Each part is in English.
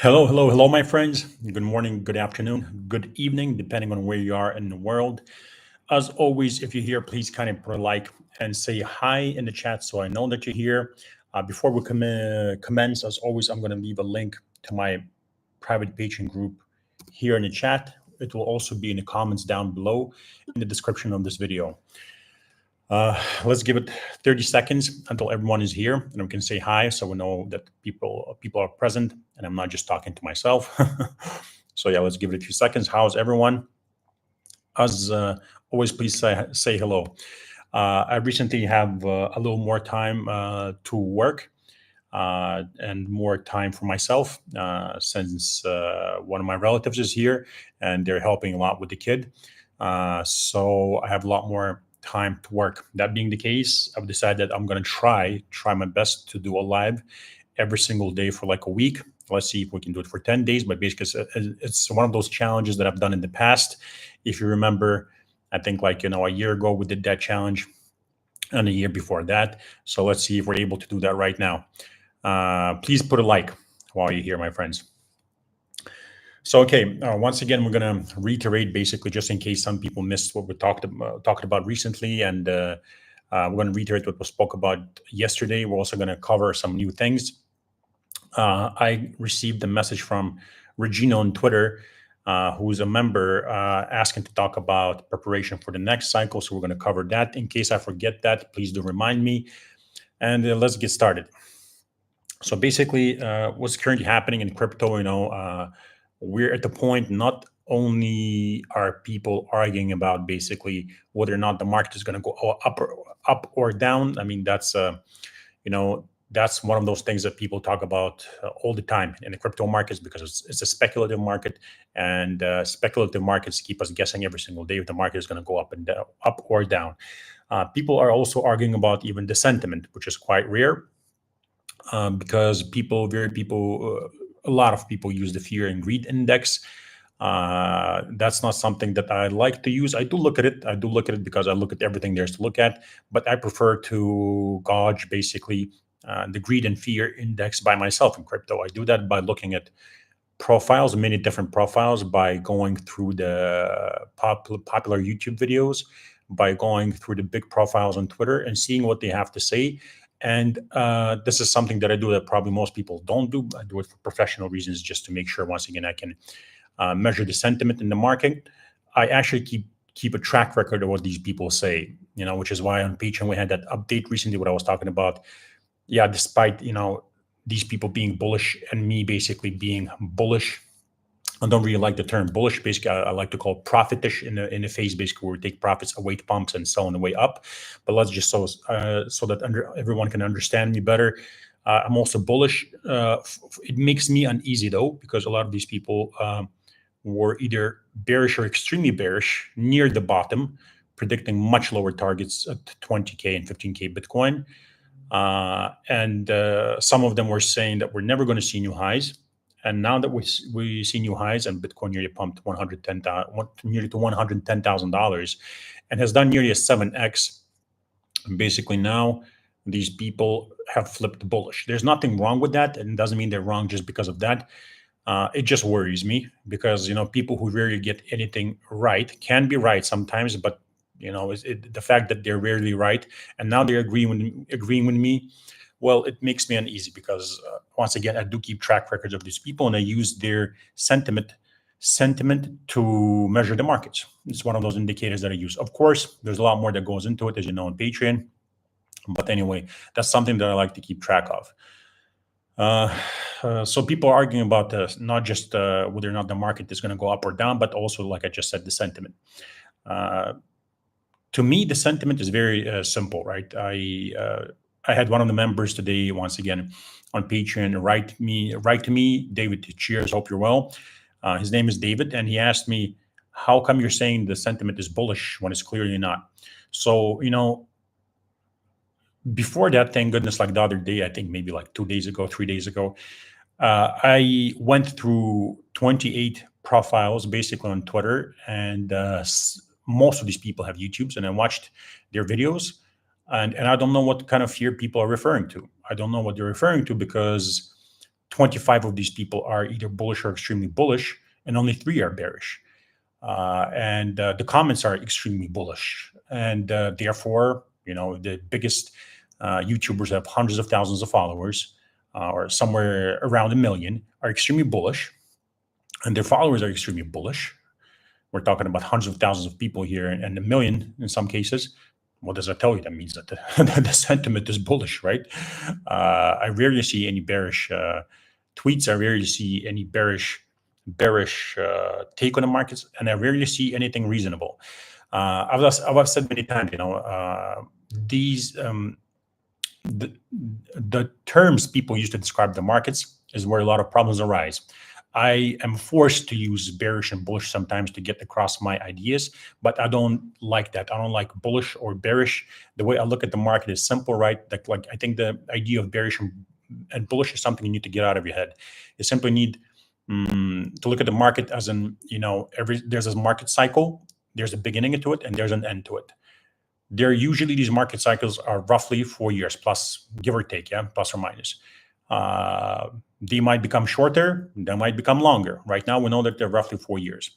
Hello, hello, hello, my friends. Good morning, good afternoon, good evening, depending on where you are in the world. As always, if you're here, please kind of put a like and say hi in the chat so I know that you're here. Before we commence, as always, I'm going to leave a link to my private Patreon group here in the chat. It will also be in the comments down below in the description of this video. Let's give it 30 seconds until everyone is here and we can say hi so we know that people are present and I'm not just talking to myself. So yeah, let's give it a few seconds. How's everyone? As always, please say hello. I recently have a little more time to work and more time for myself since one of my relatives is here and they're helping a lot with the kid. So I have a lot more time to work. That being the case, I've decided that I'm going to try my best to do a live every single day for like a week. Let's see if we can do it for 10 days. But basically, it's one of those challenges that I've done in the past. If you remember, I think like, a year ago, we did that challenge and a year before that. So let's see if we're able to do that right now. Please put a like while you're here, my friends. So, okay, once again, we're going to reiterate basically just in case some people missed what we talked about recently. And we're going to reiterate what we spoke about yesterday. We're also going to cover some new things. I received a message from Regina on Twitter, who's a member, asking to talk about preparation for the next cycle. So we're going to cover that. In case I forget that, please do remind me. And let's get started. So basically, what's currently happening in crypto, we're at the point not only are people arguing about basically whether or not the market is going to go up or down. I mean, that's one of those things that people talk about all the time in the crypto markets because it's a speculative market, and speculative markets keep us guessing every single day if the market is going to go up and down, up or down. People are also arguing about even the sentiment, which is quite rare because a lot of people use the fear and greed index. That's not something that I like to use. I do look at it because I look at everything there's to look at, but I prefer to gauge basically the greed and fear index by myself in crypto. I do that by looking at profiles, many different profiles, by going through the popular YouTube videos, by going through the big profiles on Twitter and seeing what they have to say. And this is something that I do that probably most people don't do. I do it for professional reasons, just to make sure, once again, I can measure the sentiment in the market. I actually keep a track record of what these people say, which is why on Patreon we had that update recently, what I was talking about. Yeah, despite these people being bullish and me basically being bullish, I don't really like the term bullish. Basically, I like to call profitish in the phase, basically, where we take profits away to pumps and sell on the way up. But let's just so that everyone can understand me better. I'm also bullish. It makes me uneasy though, because a lot of these people were either bearish or extremely bearish near the bottom, predicting much lower targets at 20K and 15K Bitcoin. And some of them were saying that we're never going to see new highs. And now that we see new highs and Bitcoin nearly pumped nearly to $110,000 and has done nearly a 7x, basically now these people have flipped bullish. There's nothing wrong with that, and it doesn't mean they're wrong just because of that. It just worries me because people who rarely get anything right can be right sometimes, but the fact that they're rarely right and now they're agreeing with me, well, it makes me uneasy because once again, I do keep track records of these people and I use their sentiment to measure the markets. It's one of those indicators that I use. Of course, there's a lot more that goes into it, as you know, on Patreon. But anyway, that's something that I like to keep track of. So people are arguing about not just whether or not the market is going to go up or down, but also, like I just said, the sentiment. To me, the sentiment is very simple, right? I had one of the members today, once again, on Patreon, write to me, David. Cheers, hope you're well. His name is David, and he asked me, "How come you're saying the sentiment is bullish when it's clearly not?" So before that, thank goodness, like the other day, I think maybe like 2 days ago, 3 days ago, I went through 28 profiles basically on Twitter, and most of these people have YouTubes, and I watched their videos, and I don't know what kind of fear people are referring to. I don't know what they're referring to because 25 of these people are either bullish or extremely bullish, and only 3 are bearish. And the comments are extremely bullish, and therefore, the biggest YouTubers have hundreds of thousands of followers, or somewhere around 1 million, are extremely bullish, and their followers are extremely bullish. We're talking about hundreds of thousands of people here, and 1 million in some cases. What does that tell you? That means that the sentiment is bullish, right? I rarely see any bearish tweets. I rarely see any bearish take on the markets, and I rarely see anything reasonable. I've said many times, these the terms people use to describe the markets is where a lot of problems arise. I am forced to use bearish and bullish sometimes to get across my ideas, but I don't like that. I don't like bullish or bearish. The way I look at the market is simple, right? Like I think the idea of bearish and bullish is something you need to get out of your head. You simply need to look at the market as in, there's a market cycle, there's a beginning to it, and there's an end to it. Usually these market cycles are roughly 4 years plus, give or take, plus or minus. They might become shorter, they might become longer. Right now, we know that they're roughly 4 years.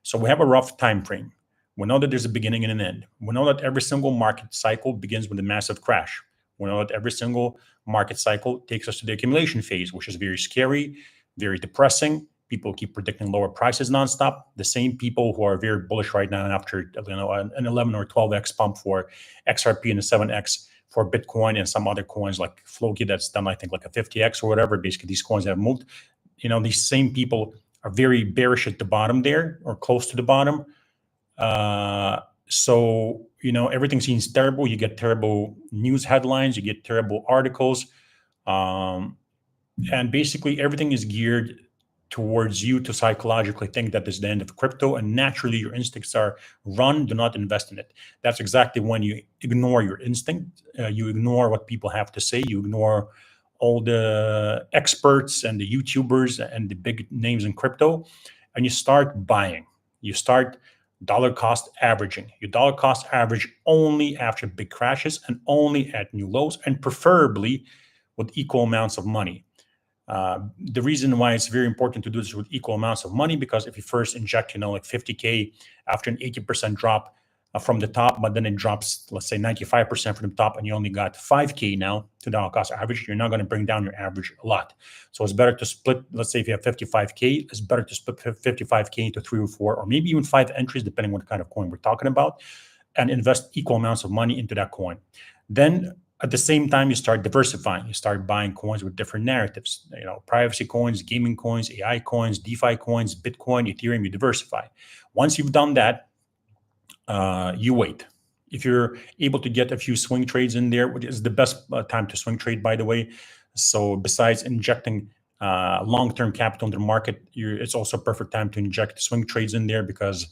So we have a rough time frame. We know that there's a beginning and an end. We know that every single market cycle begins with a massive crash. We know that every single market cycle takes us to the accumulation phase, which is very scary, very depressing. People keep predicting lower prices nonstop. The same people who are very bullish right now after an 11 or 12x pump for XRP and a 7x for Bitcoin and some other coins like Floki that's done, I think, like a 50x or whatever. Basically, these coins have moved. These same people are very bearish at the bottom there or close to the bottom. So everything seems terrible. You get terrible news headlines. You get terrible articles. And basically, everything is geared towards you to psychologically think that this is the end of crypto, and naturally your instincts are do not invest in it. That's exactly when you ignore your instinct, you ignore what people have to say, you ignore all the experts and the YouTubers and the big names in crypto, and you start buying. You start dollar cost averaging. You dollar cost average only after big crashes and only at new lows, and preferably with equal amounts of money. The reason why it's very important to do this with equal amounts of money, because if you first inject, like 50K after an 80% drop from the top, but then it drops, let's say 95% from the top, and you only got 5K now to dollar cost average, you're not going to bring down your average a lot. So it's better to split, let's say if you have 55K, it's better to split 55K into 3 or 4, or maybe even 5 entries, depending on what kind of coin we're talking about, and invest equal amounts of money into that coin. Then at the same time, you start diversifying. You start buying coins with different narratives, privacy coins, gaming coins, AI coins, DeFi coins, Bitcoin, Ethereum, you diversify. Once you've done that, you wait. If you're able to get a few swing trades in there, which is the best time to swing trade, by the way. So besides injecting long-term capital into the market, it's also a perfect time to inject swing trades in there, because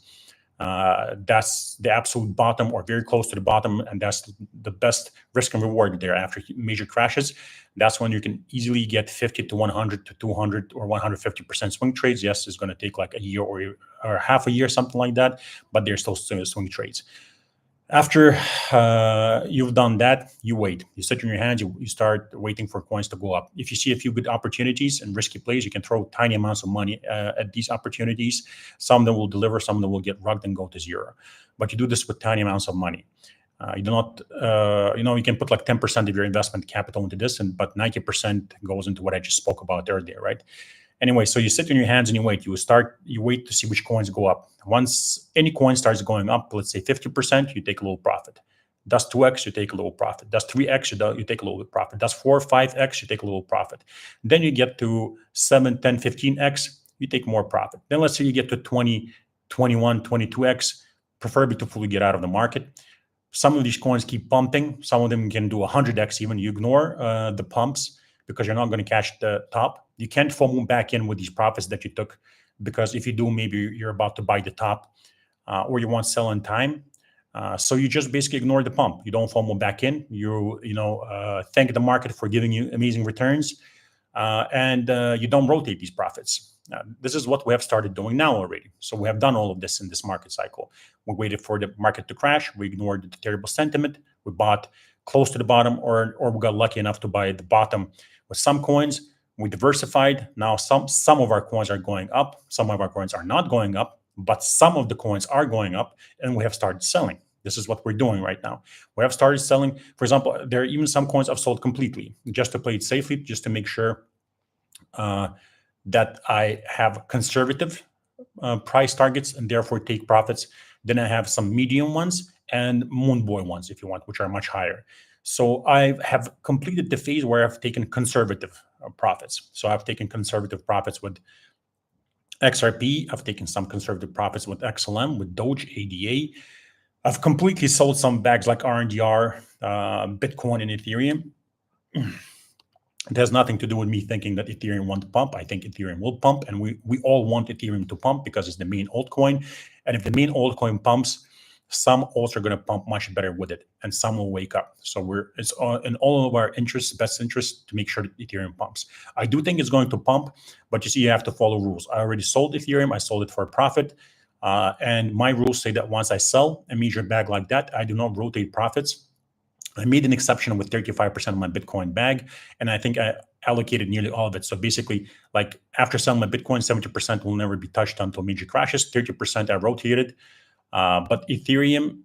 that's the absolute bottom or very close to the bottom, and that's the best risk and reward there after major crashes. That's when you can easily get 50 to 100 to 200 or 150% swing trades. Yes, it's going to take like a year or half a year, something like that, but they're still swing trades. After you've done that, you wait. You sit on your hands, you start waiting for coins to go up. If you see a few good opportunities and risky plays, you can throw tiny amounts of money at these opportunities. Some of them will deliver, some of them will get rugged and go to zero. But you do this with tiny amounts of money. You do not, you can put like 10% of your investment capital into this, but 90% goes into what I just spoke about earlier, right? Anyway, so you sit on your hands and you wait. You wait to see which coins go up. Once any coin starts going up, let's say 50%, you take a little profit. Does 2x, you take a little profit. Does 3x, you take a little bit profit. Does 4, 5x, you take a little profit. Then you get to 7, 10, 15x, you take more profit. Then let's say you get to 20, 21, 22x, preferably to fully get out of the market. Some of these coins keep pumping. Some of them can do 100x even. You ignore the pumps because you're not going to catch the top. You can't FOMO back in with these profits that you took, because if you do, maybe you're about to buy the top or you want to sell in time. So you just basically ignore the pump. You don't FOMO back in. You thank the market for giving you amazing returns, and you don't rotate these profits. This is what we have started doing now already. So we have done all of this in this market cycle. We waited for the market to crash. We ignored the terrible sentiment. We bought close to the bottom, or we got lucky enough to buy at the bottom with some coins. We diversified. Now some of our coins are going up, some of our coins are not going up, but some of the coins are going up, and we have started selling. This is what we're doing right now. We have started selling. For example, there are even some coins I've sold completely just to play it safely, just to make sure that I have conservative price targets and therefore take profits. Then I have some medium ones and Moonboy ones, if you want, which are much higher. So I have completed the phase where I've taken conservative profits. So I've taken conservative profits with XRP. I've taken some conservative profits with XLM, with Doge, ADA. I've completely sold some bags like RNDR, Bitcoin, and Ethereum. It has nothing to do with me thinking that Ethereum won't pump. I think Ethereum will pump, and we all want Ethereum to pump because it's the main altcoin. And if the main altcoin pumps, some alts are going to pump much better with it, and some will wake up. So it's in all of our interests, best interest, to make sure that Ethereum pumps. I do think it's going to pump, but you see, you have to follow rules. I already sold Ethereum. I sold it for a profit. And my rules say that once I sell a major bag like that, I do not rotate profits. I made an exception with 35% of my Bitcoin bag, and I think I allocated nearly all of it. So basically, like after selling my Bitcoin, 70% will never be touched until major crashes. 30% I rotated. But Ethereum,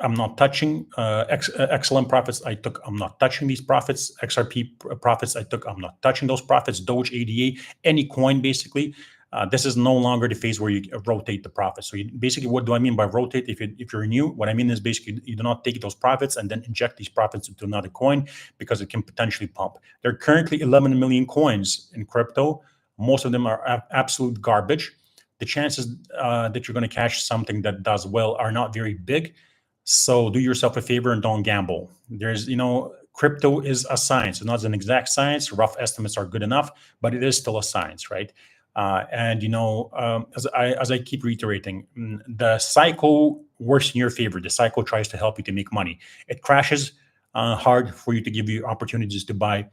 I'm not touching. XLM profits I took, I'm not touching these profits. XRP profits I took, I'm not touching those profits. Doge, ADA, any coin basically. This is no longer the phase where you rotate the profits. So basically, what do I mean by rotate? If you're new, what I mean is basically you do not take those profits and then inject these profits into another coin because it can potentially pump. There are currently 11 million coins in crypto. Most of them are absolute garbage. The chances that you're going to catch something that does well are not very big. So do yourself a favor and don't gamble. Crypto is a science. It's not an exact science. Rough estimates are good enough, but it is still a science, right? As I keep reiterating, the cycle works in your favor. The cycle tries to help you to make money. It crashes hard for you to give you opportunities to buy.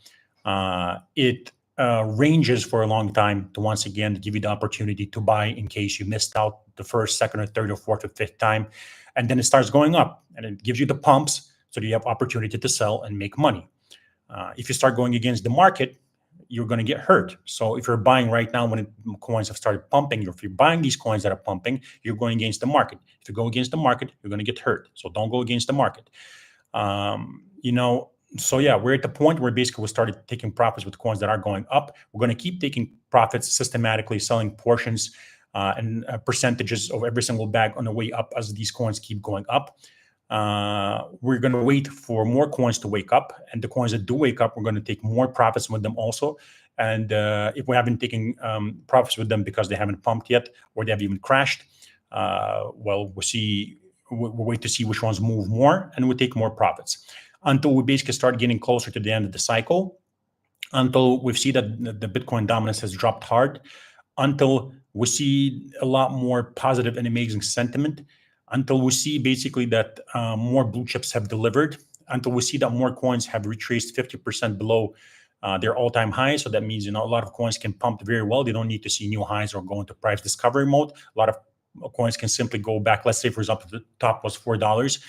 It ranges for a long time to once again give you the opportunity to buy in case you missed out the first, second, or third, or fourth, or fifth time. And then it starts going up and it gives you the pumps so that you have opportunity to sell and make money. If you start going against the market, you're going to get hurt. So if you're buying right now when coins have started pumping, or if you're buying these coins that are pumping, you're going against the market. If you go against the market, you're going to get hurt. So don't go against the market. So yeah, we're at the point where basically we started taking profits with coins that are going up. We're going to keep taking profits systematically, selling portions and percentages of every single bag on the way up as these coins keep going up. We're going to wait for more coins to wake up, and the coins that do wake up, we're going to take more profits with them also. And if we haven't taken profits with them because they haven't pumped yet or they have even crashed, we'll wait to see which ones move more, and we'll take more profits until we basically start getting closer to the end of the cycle, until we see that the Bitcoin dominance has dropped hard, until we see a lot more positive and amazing sentiment, until we see basically that more blue chips have delivered, until we see that more coins have retraced 50% below their all-time highs. So that means, a lot of coins can pump very well. They don't need to see new highs or go into price discovery mode. A lot of coins can simply go back. Let's say, for example, the top was $4.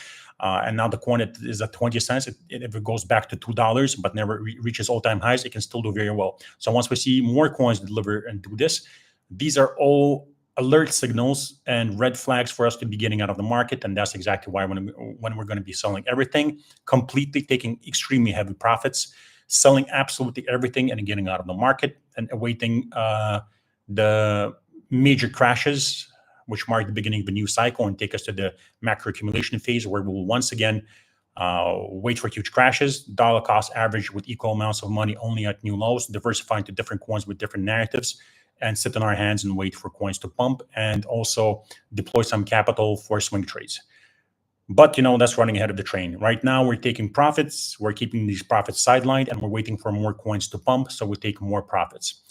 And now the coin is at 20 cents. If it goes back to $2 but never reaches all-time highs, it can still do very well. So once we see more coins deliver and do this, these are all alert signals and red flags for us to be getting out of the market. And that's exactly why when we're going to be selling everything, completely taking extremely heavy profits, selling absolutely everything and getting out of the market and awaiting the major crashes, which mark the beginning of a new cycle and take us to the macro accumulation phase, where we will once again wait for huge crashes, dollar cost average with equal amounts of money only at new lows, diversify into different coins with different narratives, and sit on our hands and wait for coins to pump, and also deploy some capital for swing trades. But, that's running ahead of the train. Right now, we're taking profits. We're keeping these profits sidelined, and we're waiting for more coins to pump, so we take more profits.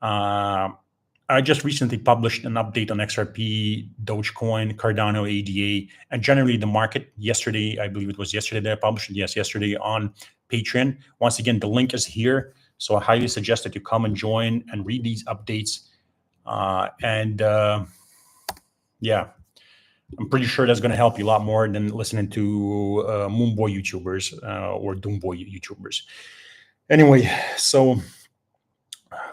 I just recently published an update on XRP, Dogecoin, Cardano, ADA, and generally the market. Yesterday, I believe it was yesterday that I published it. Yes, yesterday on Patreon. Once again, the link is here. So I highly suggest that you come and join and read these updates. Yeah, I'm pretty sure that's going to help you a lot more than listening to Moonboy YouTubers or Doomboy YouTubers. Anyway, so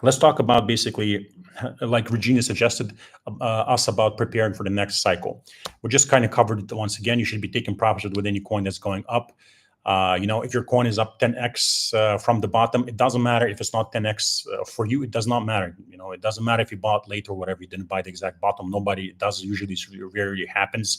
let's talk about basically, like Regina suggested, us about preparing for the next cycle. We just kind of covered it once again. You should be taking profits with any coin that's going up. If your coin is up 10x from the bottom, it doesn't matter if it's not 10x for you. It does not matter. It doesn't matter if you bought late or whatever. You didn't buy the exact bottom. Nobody does. Usually, this rarely happens.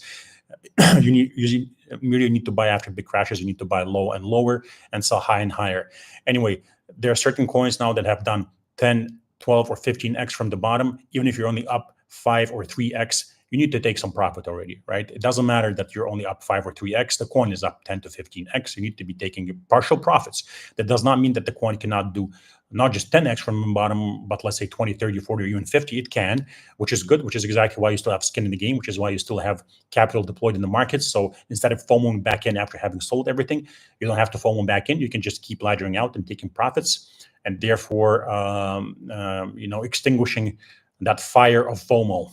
You really need to buy after big crashes. You need to buy low and lower and sell high and higher. Anyway, there are certain coins now that have done 10, 12, or 15x from the bottom. Even if you're only up 5 or 3x, you need to take some profit already, right? It doesn't matter that you're only up 5 or 3x. The coin is up 10 to 15x. You need to be taking partial profits. That does not mean that the coin cannot do not just 10x from the bottom, but let's say 20, 30, 40, or even 50. It can, which is good, which is exactly why you still have skin in the game, which is why you still have capital deployed in the markets. So instead of FOMOing back in after having sold everything, you don't have to FOMO back in. You can just keep laddering out and taking profits, and therefore, extinguishing that fire of FOMO.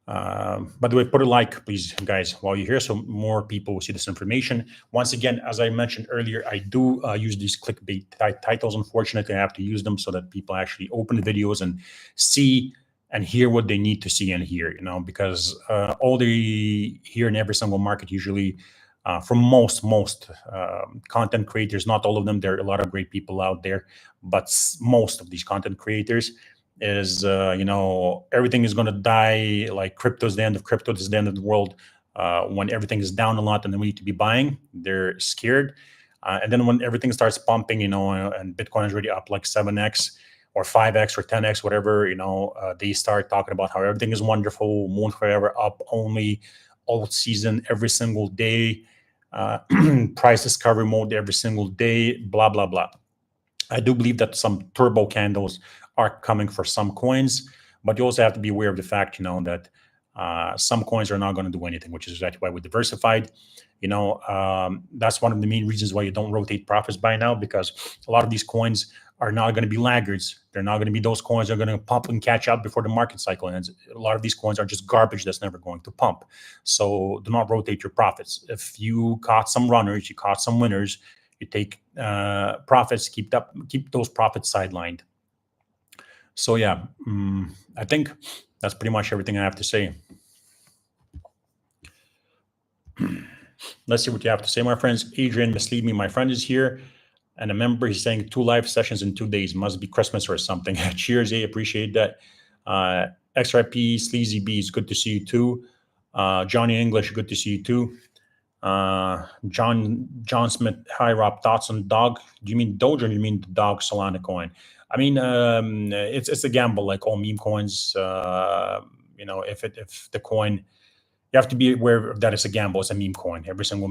By the way, put a like, please, guys, while you're here, so more people will see this information. Once again, as I mentioned earlier, I do use these clickbait titles. Unfortunately, I have to use them so that people actually open the videos and see and hear what they need to see and hear, because all they hear in every single market, usually from most content creators, not all of them, there are a lot of great people out there, but most of these content creators is everything is going to die, like crypto is the end of crypto, this is the end of the world. When everything is down a lot and then we need to be buying, they're scared. And then when everything starts pumping, and Bitcoin is already up like 7x or 5x or 10x, whatever, they start talking about how everything is wonderful, moon forever, up only, all season, every single day, price discovery mode every single day, blah, blah, blah. I do believe that some turbo candles are coming for some coins, but you also have to be aware of the fact, that some coins are not going to do anything, which is exactly why we diversified. That's one of the main reasons why you don't rotate profits by now, because a lot of these coins are not going to be laggards. They're not going to be those coins that are going to pump and catch up before the market cycle ends. A lot of these coins are just garbage that's never going to pump. So do not rotate your profits. If you caught some runners, you caught some winners, you take profits, keep those profits sidelined. So yeah, I think that's pretty much everything I have to say. Let's see what you have to say, my friends. Adrian, mislead me. My friend is here, and a member, he's saying 2 live sessions in 2 days. Must be Christmas or something. Cheers, appreciate that. XRP, Sleazy B, it's good to see you too. Johnny English, good to see you too. John Smith, hi Rob, thoughts on dog? Do you mean Doge or do you mean the dog Solana coin? I mean, it's a gamble, like all meme coins. If the coin, you have to be aware that it's a gamble. It's a meme coin. Every single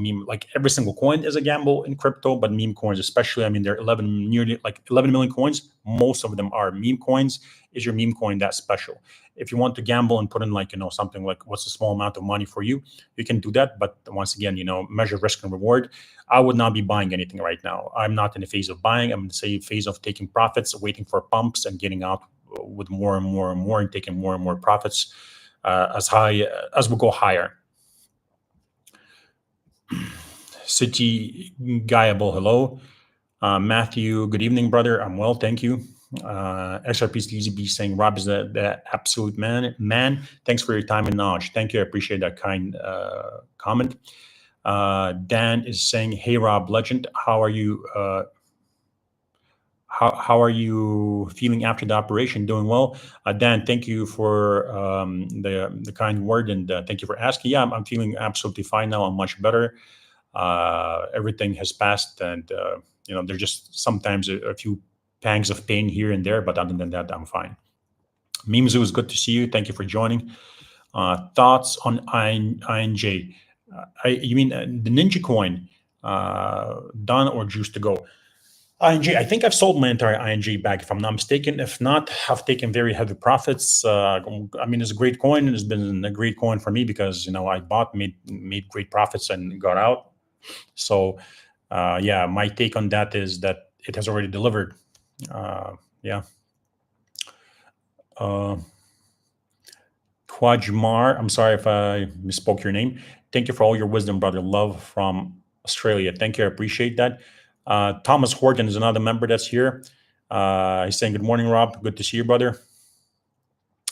coin is a gamble in crypto, but meme coins especially. I mean, there are nearly 11 million coins. Most of them are meme coins. Is your meme coin that special? If you want to gamble and put in something like what's a small amount of money for you, you can do that. But once again, measure risk and reward. I would not be buying anything right now. I'm not in the phase of buying. I'm in the phase of taking profits, waiting for pumps and getting out with more and more and more and taking more and more profits as high as we go higher. City Guyable, hello. Matthew, good evening, brother. I'm well, thank you. XRP Sleazy B saying Rob is the absolute man. Thanks for your time and knowledge. Thank you. I appreciate that kind comment. Dan is saying, hey Rob, legend, how are you? How are you feeling after the operation? Doing well, Dan. Thank you for the kind word, and thank you for asking. Yeah, I'm feeling absolutely fine now. I'm much better. Everything has passed, and there's just sometimes a few pangs of pain here and there, but other than that, I'm fine. Mimzu, is good to see you. Thank you for joining. Thoughts on INJ? You mean the Ninja coin? Done or juice to go? INJ, I think I've sold my entire INJ bag, if I'm not mistaken. If not, I've taken very heavy profits. I mean, it's a great coin, and it's been a great coin for me because I bought, made great profits, and got out. So, yeah, my take on that is that it has already delivered. Yeah. Quajmar, I'm sorry if I misspoke your name. Thank you for all your wisdom, brother. Love from Australia. Thank you. I appreciate that. Thomas Horton is another member that's here. He's saying, good morning, Rob. Good to see you, brother.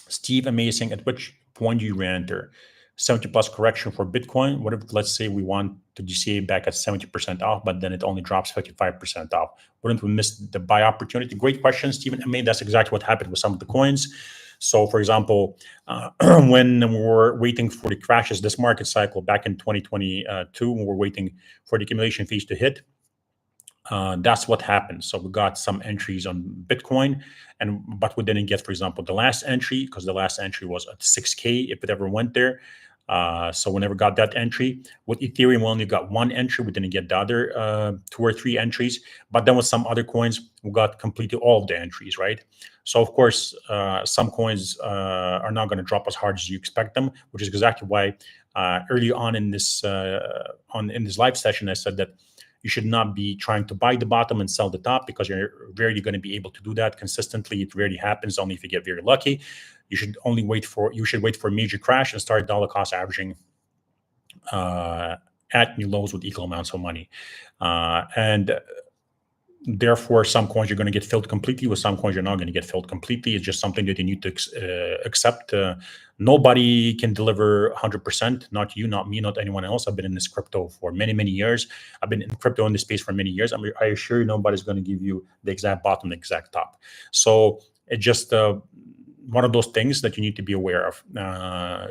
Steve, amazing. At which point do you re-enter? 70 plus correction for Bitcoin. What if, let's say, we want the DCA back at 70% off, but then it only drops 55% off? Wouldn't we miss the buy opportunity? Great question, Stephen. I mean, that's exactly what happened with some of the coins. So, for example, when we were waiting for the crashes, this market cycle back in 2022, when we were waiting for the accumulation fees to hit, that's what happened. So we got some entries on Bitcoin, but we didn't get, for example, the last entry, because the last entry was at 6K if it ever went there. So we never got that entry. With Ethereum, we only got one entry. We didn't get the other 2 or 3 entries. But then with some other coins, we got completely all of the entries, right? So of course, some coins are not going to drop as hard as you expect them, which is exactly why early on in this live session, I said that you should not be trying to buy the bottom and sell the top, because you're rarely going to be able to do that consistently. It rarely happens, only if you get very lucky. You should wait for a major crash and start dollar cost averaging at new lows with equal amounts of money. And therefore, some coins you're going to get filled completely. With some coins, you're not going to get filled completely. It's just something that you need to accept. Nobody can deliver 100%. Not you, not me, not anyone else. I've been in this crypto for many, many years. I've been in crypto in this space for many years. I assure you, nobody's going to give you the exact bottom, the exact top. So it's just one of those things that you need to be aware of.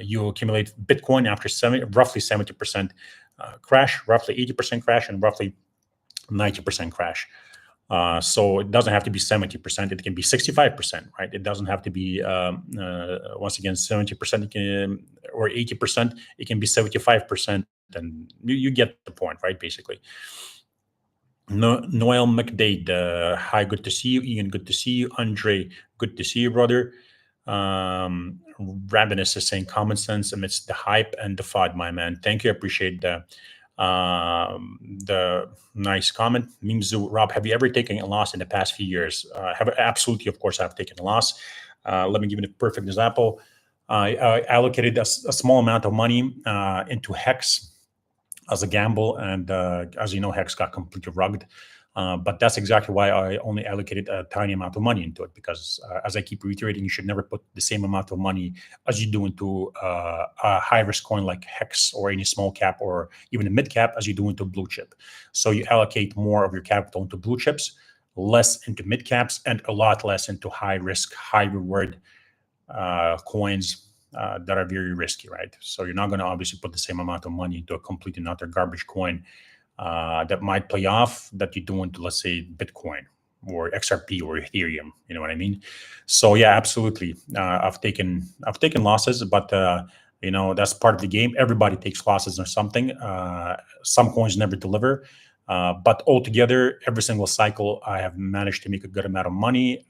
You accumulate Bitcoin after roughly 70% crash, roughly 80% crash, and roughly 90% crash. So it doesn't have to be 70%. It can be 65%, right? It doesn't have to be, once again, 70% or 80%. It can be 75%. And you get the point, right? Basically. Noel McDade, hi, good to see you. Ian, good to see you. Andre, good to see you, brother. Ravenous is saying common sense amidst the hype and the FUD, my man. Thank you. I appreciate the nice comment. Mimzu, Rob, have you ever taken a loss in the past few years? Absolutely, of course, I've taken a loss. Let me give you a perfect example. I allocated a small amount of money into Hex as a gamble, and as you know, Hex got completely rugged. But that's exactly why I only allocated a tiny amount of money into it, because as I keep reiterating, you should never put the same amount of money as you do into a high-risk coin like Hex or any small cap or even a mid cap as you do into blue chip. So you allocate more of your capital into blue chips, less into mid caps, and a lot less into high-risk, high-reward coins that are very risky, right? So you're not going to obviously put the same amount of money into a completely another garbage coin that might play off that you do into, let's say, Bitcoin or XRP or Ethereum. You know what I mean? So yeah, absolutely. I've taken losses, but that's part of the game. Everybody takes losses or something. Some coins never deliver, but altogether, every single cycle I have managed to make a good amount of money.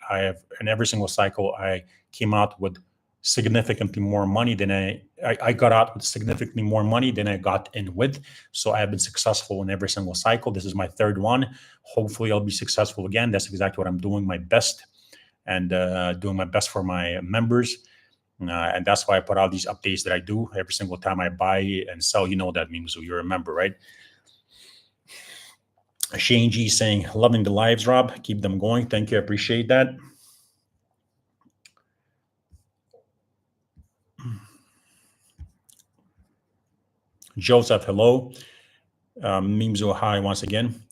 In every single cycle I came out with significantly more money than I got out with significantly more money than I got in with. So I have been successful in every single cycle. This is my third one. Hopefully I'll be successful again. That's exactly what I'm doing my best, and doing my best for my members. And that's why I put out these updates that I do every single time I buy and sell. You know that means you're a member, right? Shane G saying, loving the lives, Rob. Keep them going. Thank you. I appreciate that. Joseph, hello. Mimzo, hi once again.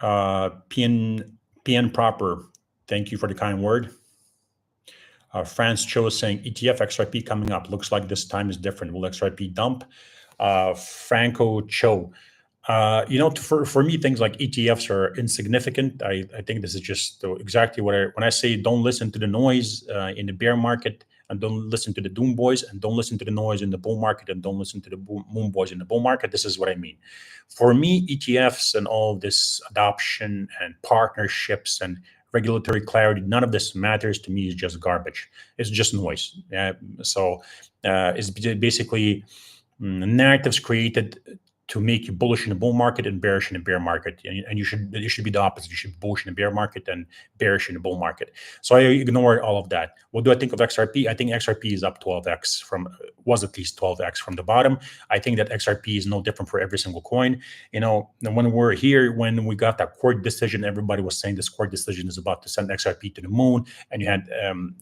PN Proper, thank you for the kind word. France Cho saying ETF XRP coming up. Looks like this time is different. Will XRP dump? Franco Cho. For me, things like ETFs are insignificant. I think this is just exactly when I say don't listen to the noise in the bear market, and don't listen to the doom boys, and don't listen to the noise in the bull market, and don't listen to the moon boys in the bull market. This is what I mean. For me, ETFs and all this adoption and partnerships and regulatory clarity, none of this matters to me. It's just garbage. It's just noise. It's basically narratives created to make you bullish in the bull market and bearish in the bear market. And it should be the opposite. You should be bullish in the bear market and bearish in the bull market. So I ignore all of that. What do I think of XRP? I think XRP is up 12x was at least 12x from the bottom. I think that XRP is no different for every single coin. When we got that court decision, everybody was saying this court decision is about to send XRP to the moon. And you had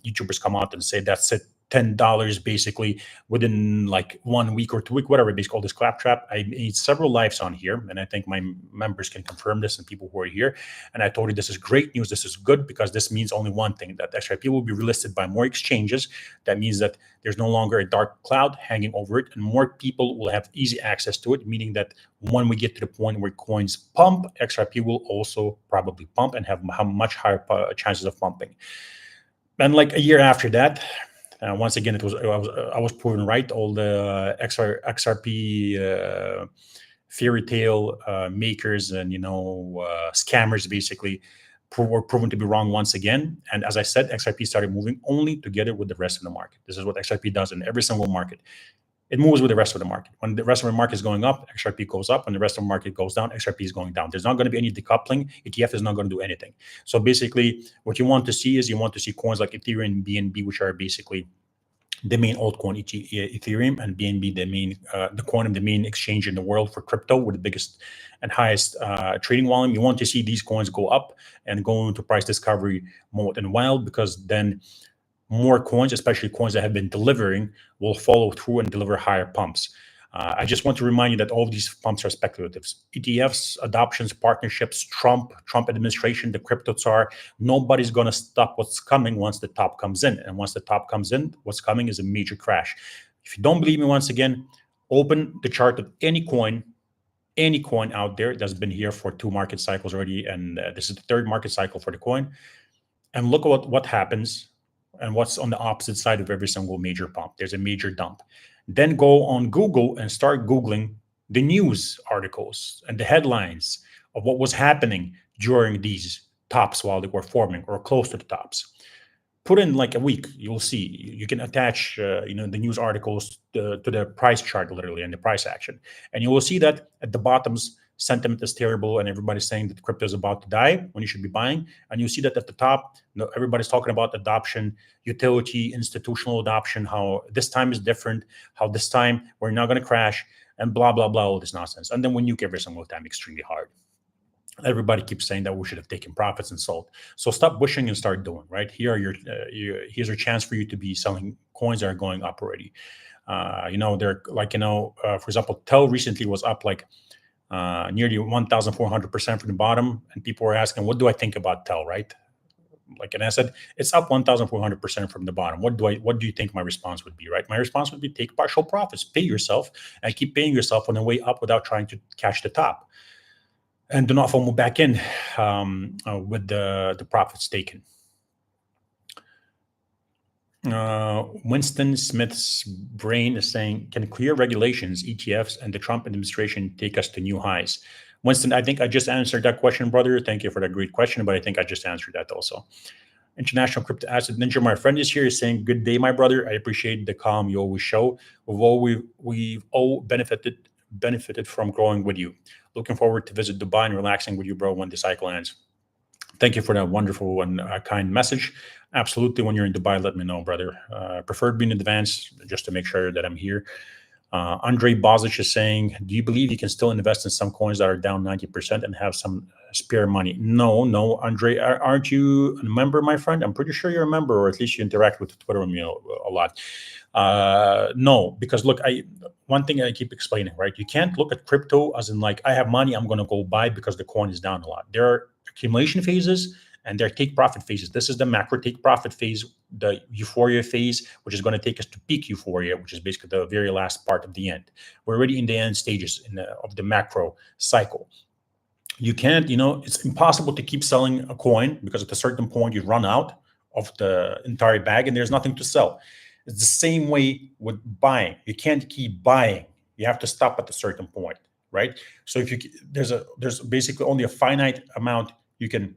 YouTubers come out and say that's it. $10 basically within like 1 week or 2 weeks, whatever, basically all this claptrap. I made several lives on here, and I think my members can confirm this and people who are here. And I told you this is great news. This is good because this means only one thing, that XRP will be relisted by more exchanges. That means that there's no longer a dark cloud hanging over it, and more people will have easy access to it, meaning that when we get to the point where coins pump, XRP will also probably pump and have much higher chances of pumping. And like a year after that, once again, I was proven right. All the XRP fairy tale makers and scammers basically were proven to be wrong once again. And as I said, XRP started moving only together with the rest of the market. This is what XRP does in every single market. It moves with the rest of the market. When the rest of the market is going up, XRP goes up. When the rest of the market goes down, XRP is going down. There's not going to be any decoupling. ETF is not going to do anything. So basically, what you want to see is coins like Ethereum and BNB, which are basically the main altcoin, Ethereum, and BNB, the coin of the main exchange in the world for crypto with the biggest and highest trading volume. You want to see these coins go up and go into price discovery mode and wild, because then more coins, especially coins that have been delivering, will follow through and deliver higher pumps. I just want to remind you that all of these pumps are speculative. ETFs, adoptions, partnerships, Trump administration, the crypto czar, nobody's going to stop what's coming once the top comes in. And once the top comes in, what's coming is a major crash. If you don't believe me, once again, open the chart of any coin out there that's been here for 2 market cycles already. And this is the 3rd market cycle for the coin. And look at what happens and what's on the opposite side of every single major pump. There's a major dump. Then go on Google and start Googling the news articles and the headlines of what was happening during these tops while they were forming or close to the tops. Put in like a week, you'll see. You can attach the news articles to the price chart literally and the price action. And you will see that at the bottoms, sentiment is terrible and everybody's saying that crypto is about to die when you should be buying. And you see that at the top, everybody's talking about adoption, utility, institutional adoption, how this time is different, how this time we're not going to crash, and blah, blah, blah, all this nonsense. And then we nuke every single time extremely hard. Everybody keeps saying that we should have taken profits and sold. So stop wishing and start doing, right? Here's your chance for you to be selling coins that are going up already. They're like, for example, TEL recently was up like nearly 1,400% from the bottom, and people were asking, what do I think about TEL, right? And I said, it's up 1,400% from the bottom. What do you think my response would be, right? My response would be take partial profits, pay yourself, and keep paying yourself on the way up without trying to catch the top. And do not FOMO back in with the profits taken. Winston Smith's brain is saying, can clear regulations, ETFs, and the Trump administration take us to new highs? Winston, I think I just answered that question, brother. Thank you for that great question, but I think I just answered that also. International Crypto Asset Ninja, my friend, is here, is saying, good day, my brother. I appreciate the calm you always show. We've all benefited from growing with you. Looking forward to visit Dubai and relaxing with you, bro, when the cycle ends. Thank you for that wonderful and kind message. Absolutely. When you're in Dubai, let me know, brother. Preferred being in advance just to make sure that I'm here. Andre Bozic is saying, do you believe you can still invest in some coins that are down 90% and have some spare money? No, Andre, aren't you a member, my friend? I'm pretty sure you're a member, or at least you interact with Twitter with me a lot. No, because look, one thing I keep explaining, right? You can't look at crypto as in like, I have money, I'm going to go buy because the coin is down a lot. There are accumulation phases and there are take profit phases. This is the macro take profit phase, the euphoria phase, which is going to take us to peak euphoria, which is basically the very last part of the end. We're already in the end stages of the macro cycle. You can't, it's impossible to keep selling a coin because at a certain point you run out of the entire bag and there's nothing to sell. It's the same way with buying. You can't keep buying. You have to stop at a certain point, right? So if there's basically only a finite amount you can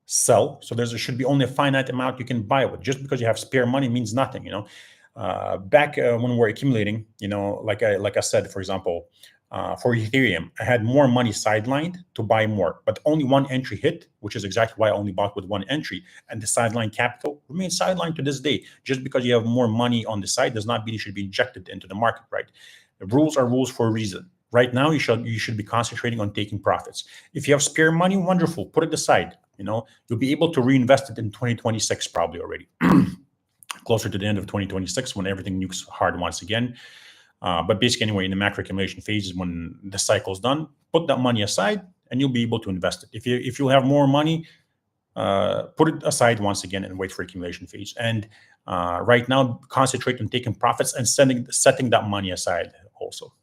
sell. So there should be only a finite amount you can buy with. Just because you have spare money means nothing, Back when we're accumulating, like I said, for example, For Ethereum, I had more money sidelined to buy more, but only one entry hit, which is exactly why I only bought with one entry. And the sideline capital remains sidelined to this day. Just because you have more money on the side does not mean it should be injected into the market, right? The rules are rules for a reason. Right now, you should be concentrating on taking profits. If you have spare money, wonderful, put it aside. You'll be able to reinvest it in 2026 probably already, closer to the end of 2026 when everything nukes hard once again. But basically, anyway, in the macro accumulation phase is when the cycle is done. Put that money aside, and you'll be able to invest it. If you have more money, put it aside once again and wait for accumulation phase. And right now, concentrate on taking profits and setting that money aside also.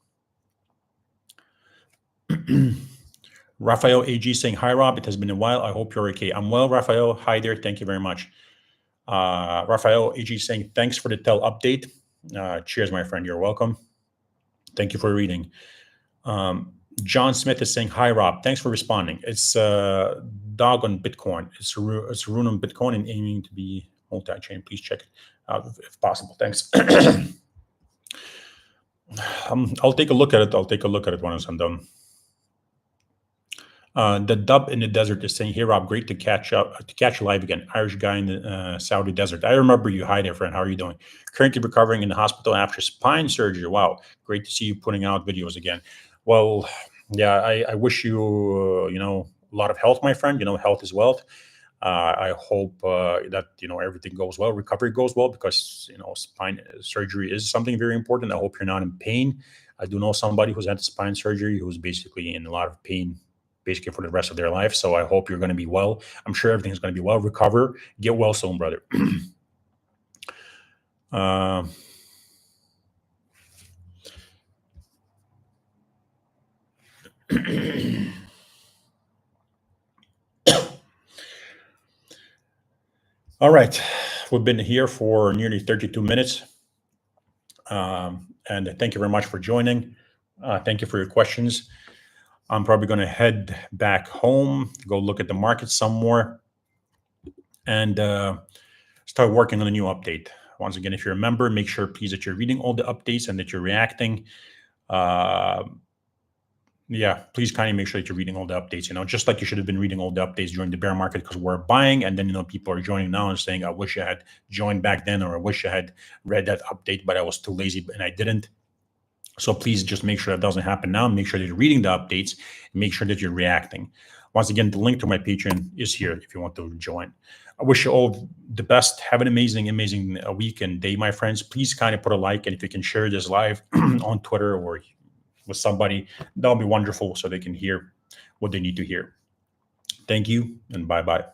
Raphael AG saying, hi, Rob. It has been a while. I hope you're okay. I'm well, Raphael. Hi there. Thank you very much. Raphael AG saying, thanks for the TEL update. Cheers, my friend. You're welcome. Thank you for reading. John Smith is saying, hi, Rob. Thanks for responding. It's Dog on Bitcoin. It's Rune on Bitcoin and aiming to be multi-chain. Please check it out if possible. Thanks. I'll take a look at it. I'll take a look at it once I'm done. The Dub in the Desert is saying, hey, Rob, great to catch you live again. Irish guy in the Saudi desert. I remember you. Hi there, friend. How are you doing? Currently recovering in the hospital after spine surgery. Wow. Great to see you putting out videos again. Well, yeah, I wish you, a lot of health, my friend. Health is wealth. I hope that, everything goes well, recovery goes well, because, spine surgery is something very important. I hope you're not in pain. I do know somebody who's had spine surgery who's basically in a lot of pain, basically for the rest of their life. So I hope you're going to be well. I'm sure everything's going to be well. Recover, get well soon, brother. All right. We've been here for nearly 32 minutes. And thank you very much for joining. Thank you for your questions. I'm probably going to head back home, go look at the market some more, and start working on a new update. Once again, if you're a member, make sure, please, that you're reading all the updates and that you're reacting. Yeah, please kindly make sure that you're reading all the updates, just like you should have been reading all the updates during the bear market, because we're buying, and then, people are joining now and saying, I wish I had joined back then, or I wish I had read that update, but I was too lazy and I didn't. So please just make sure that doesn't happen now. Make sure that you're reading the updates and make sure that you're reacting. Once again, the link to my Patreon is here if you want to join. I wish you all the best. Have an amazing, amazing week and day, my friends. Please kind of put a like, and if you can share this live on Twitter or with somebody, that'll be wonderful, so they can hear what they need to hear. Thank you, and bye-bye.